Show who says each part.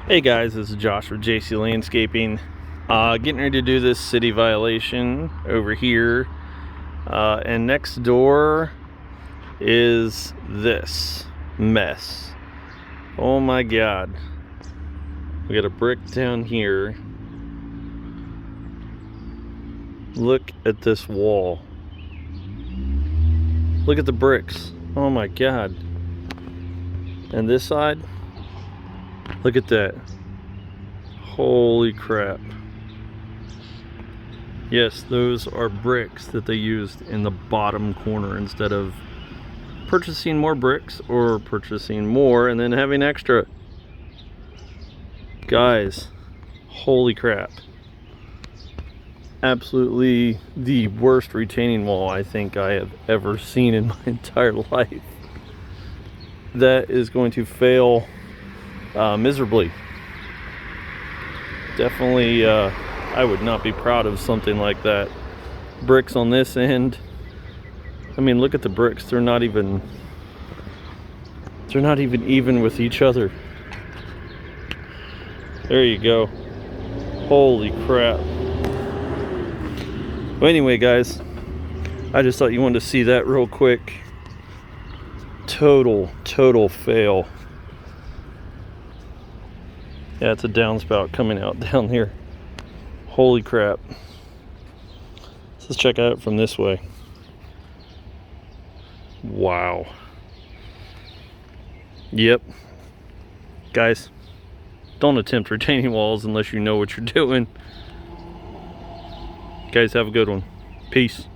Speaker 1: Hey guys, this is Josh with JC Landscaping. Getting ready to do this city violation over here. And next door is this mess. Oh my God. We got a brick down here. Look at this wall. Look at the bricks. Oh my God. And this side, look at that. Holy crap. Yes, those are bricks that they used in the bottom corner instead of purchasing more bricks or purchasing more and then having extra. Guys, holy crap. Absolutely the worst retaining wall I think I have ever seen in my entire life. That is going to fail miserably. Definitely, I would not be proud of something like that. Bricks on this end. I mean, look at the bricks. They're not even even with each other. There you go. Holy crap. Well, anyway, guys, I just thought you wanted to see that real quick. Total fail. Yeah, it's a downspout coming out down here. Holy crap. Let's check out from this way. Wow. Yep. Guys, don't attempt retaining walls unless you know what you're doing. Guys, have a good one. Peace.